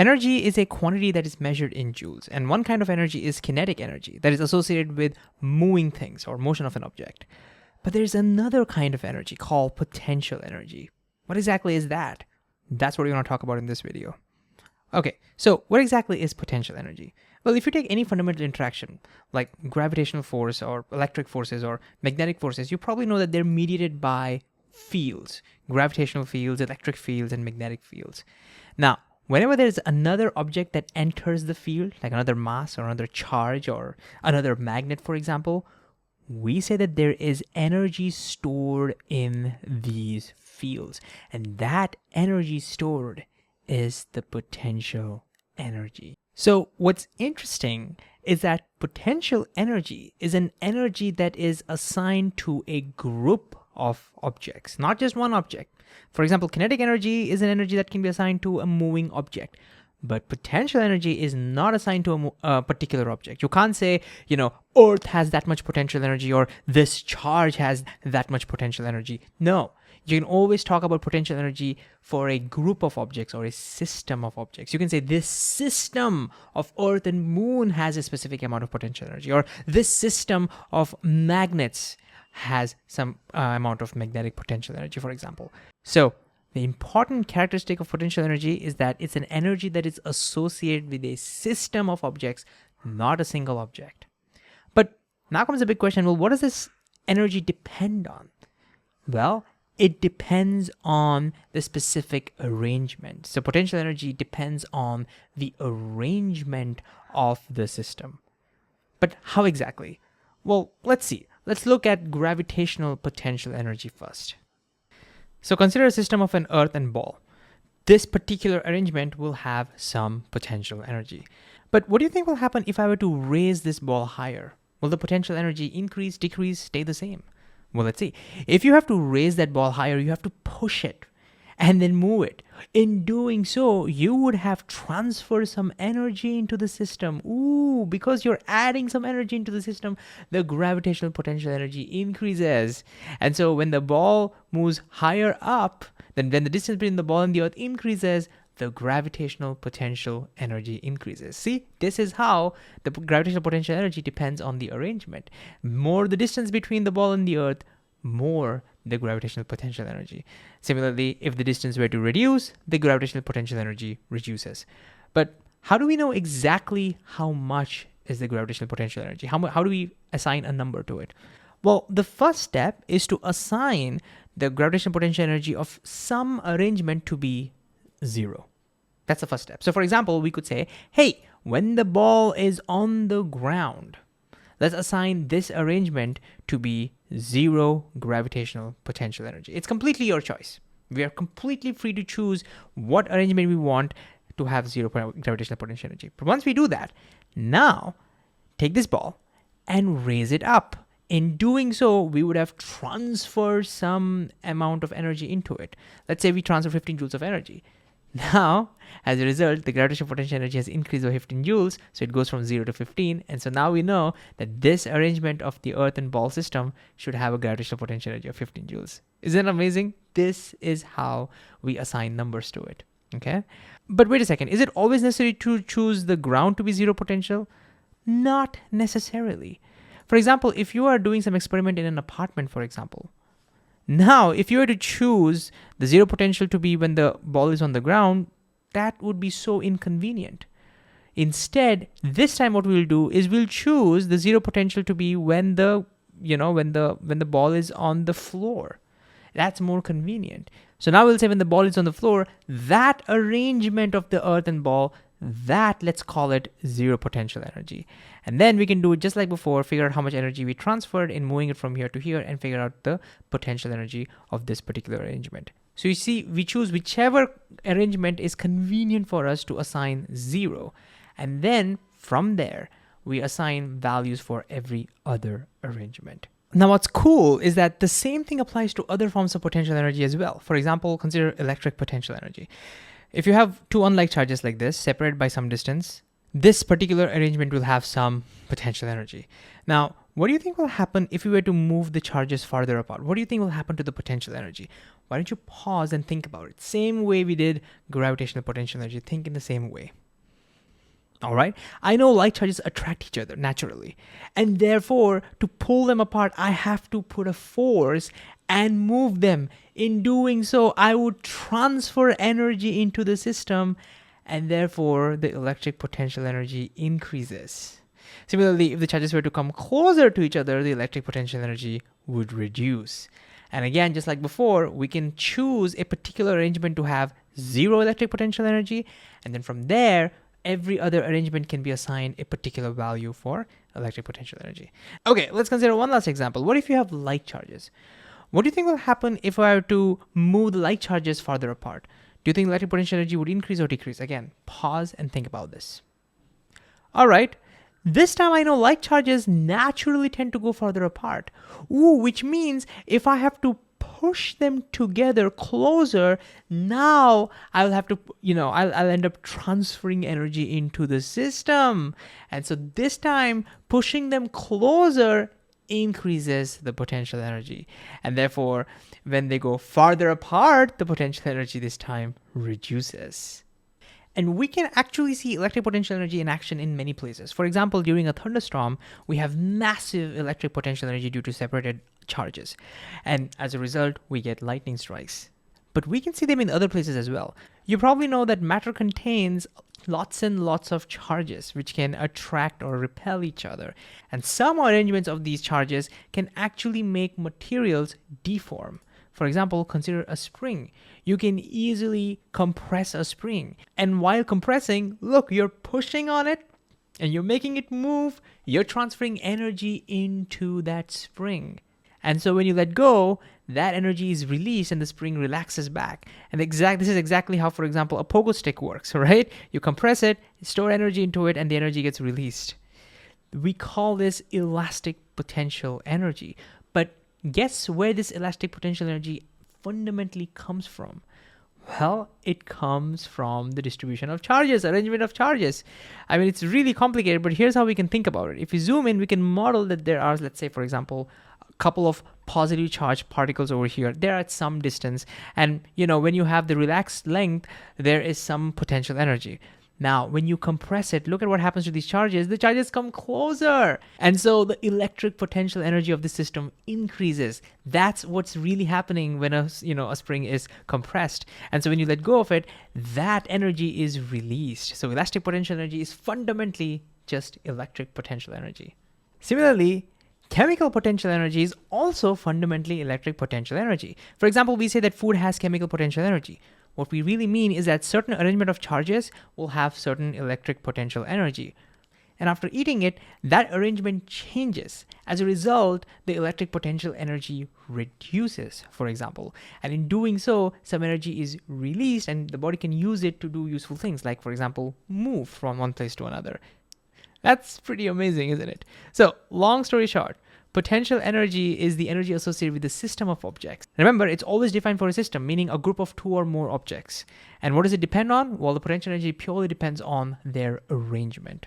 Energy is a quantity that is measured in joules, and one kind of energy is kinetic energy that is associated with moving things or motion of an object. But there's another kind of energy called potential energy. What exactly is that? That's what we're going to talk about in this video. Okay, so what exactly is potential energy? Well, if you take any fundamental interaction, like gravitational force or electric forces or magnetic forces, you probably know that they're mediated by fields, gravitational fields, electric fields, and magnetic fields. Now, whenever there's another object that enters the field, like another mass or another charge or another magnet, for example, we say that there is energy stored in these fields. And that energy stored is the potential energy. So what's interesting is that potential energy is an energy that is assigned to a group of objects, not just one object. For example, kinetic energy is an energy that can be assigned to a moving object, but potential energy is not assigned to a particular object. You can't say, Earth has that much potential energy or this charge has that much potential energy. No, you can always talk about potential energy for a group of objects or a system of objects. You can say this system of Earth and Moon has a specific amount of potential energy, or this system of magnets has some amount of magnetic potential energy, for example. So the important characteristic of potential energy is that it's an energy that is associated with a system of objects, not a single object. But now comes the big question, well, what does this energy depend on? Well, it depends on the specific arrangement. So potential energy depends on the arrangement of the system. But how exactly? Well, let's see. Let's look at gravitational potential energy first. So consider a system of an earth and ball. This particular arrangement will have some potential energy. But what do you think will happen if I were to raise this ball higher? Will the potential energy increase, decrease, stay the same? Well, let's see. If you have to raise that ball higher, you have to push it and then move it. In doing so, you would have transferred some energy into the system. Ooh, because you're adding some energy into the system, the gravitational potential energy increases. And so when the ball moves higher up, then when the distance between the ball and the earth increases, the gravitational potential energy increases. See, this is how the gravitational potential energy depends on the arrangement. More the distance between the ball and the earth, more the gravitational potential energy. Similarly, if the distance were to reduce, the gravitational potential energy reduces. But how do we know exactly how much is the gravitational potential energy? How do we assign a number to it? Well, the first step is to assign the gravitational potential energy of some arrangement to be 0. That's the first step. So for example, we could say, hey, when the ball is on the ground, let's assign this arrangement to be 0 gravitational potential energy. It's completely your choice. We are completely free to choose what arrangement we want to have 0 gravitational potential energy. But once we do that, now take this ball and raise it up. In doing so, we would have transferred some amount of energy into it. Let's say we transfer 15 joules of energy. Now, as a result, the gravitational potential energy has increased by 15 joules, so it goes from 0 to 15. And so now we know that this arrangement of the earth and ball system should have a gravitational potential energy of 15 joules. Isn't that amazing? This is how we assign numbers to it, okay? But wait a second, is it always necessary to choose the ground to be 0 potential? Not necessarily. For example, if you are doing some experiment in an apartment, for example, now, if you were to choose the 0 potential to be when the ball is on the ground, that would be so inconvenient. Instead, this time what we'll do is we'll choose the 0 potential to be when the ball is on the floor. That's more convenient. So now we'll say when the ball is on the floor, that arrangement of the earth and ball, that let's call it 0 potential energy. And then we can do it just like before, figure out how much energy we transferred in moving it from here to here and figure out the potential energy of this particular arrangement. So you see, we choose whichever arrangement is convenient for us to assign 0. And then from there, we assign values for every other arrangement. Now, what's cool is that the same thing applies to other forms of potential energy as well. For example, consider electric potential energy. If you have two unlike charges like this, separated by some distance, this particular arrangement will have some potential energy. Now, what do you think will happen if we were to move the charges farther apart? What do you think will happen to the potential energy? why don't you pause and think about it? Same way we did gravitational potential energy. Think in the same way. All right. I know like charges attract each other naturally. And therefore, to pull them apart, I have to put a force and move them. In doing so, I would transfer energy into the system, and therefore the electric potential energy increases. Similarly, if the charges were to come closer to each other, the electric potential energy would reduce. And again, just like before, we can choose a particular arrangement to have zero electric potential energy, and then from there, every other arrangement can be assigned a particular value for electric potential energy. Okay, let's consider one last example. What if you have like charges? What do you think will happen if I were to move the like charges farther apart? Do you think electric potential energy would increase or decrease? Again, pause and think about this. All right, this time I know like charges naturally tend to go farther apart. Which means if I have to push them together closer, now I'll have to, I'll end up transferring energy into the system. And so this time, pushing them closer increases the potential energy. And therefore, when they go farther apart, the potential energy this time reduces. And we can actually see electric potential energy in action in many places. For example, during a thunderstorm, we have massive electric potential energy due to separated charges. And as a result, we get lightning strikes. But we can see them in other places as well. You probably know that matter contains lots and lots of charges which can attract or repel each other. And some arrangements of these charges can actually make materials deform. For example, consider a spring. You can easily compress a spring. And while compressing, look, you're pushing on it and you're making it move. You're transferring energy into that spring. And so when you let go, that energy is released and the spring relaxes back. And this is exactly how, for example, a pogo stick works, right? You compress it, store energy into it, and the energy gets released. We call this elastic potential energy. But guess where this elastic potential energy fundamentally comes from? Well, it comes from the distribution of charges, arrangement of charges. I mean, it's really complicated, but here's how we can think about it. If we zoom in, we can model that there are, let's say, for example, a couple of positive charged particles over here. They're at some distance. And, when you have the relaxed length, there is some potential energy. Now, when you compress it, look at what happens to these charges. The charges come closer. And so the electric potential energy of the system increases. That's what's really happening when a spring is compressed. And so when you let go of it, that energy is released. So elastic potential energy is fundamentally just electric potential energy. Similarly, chemical potential energy is also fundamentally electric potential energy. For example, we say that food has chemical potential energy. What we really mean is that certain arrangement of charges will have certain electric potential energy. And after eating it, that arrangement changes. As a result, the electric potential energy reduces, for example. And in doing so, some energy is released and the body can use it to do useful things, like, for example, move from one place to another. That's pretty amazing, isn't it? So, long story short, potential energy is the energy associated with the system of objects. Remember, it's always defined for a system, meaning a group of two or more objects. And what does it depend on? Well, the potential energy purely depends on their arrangement.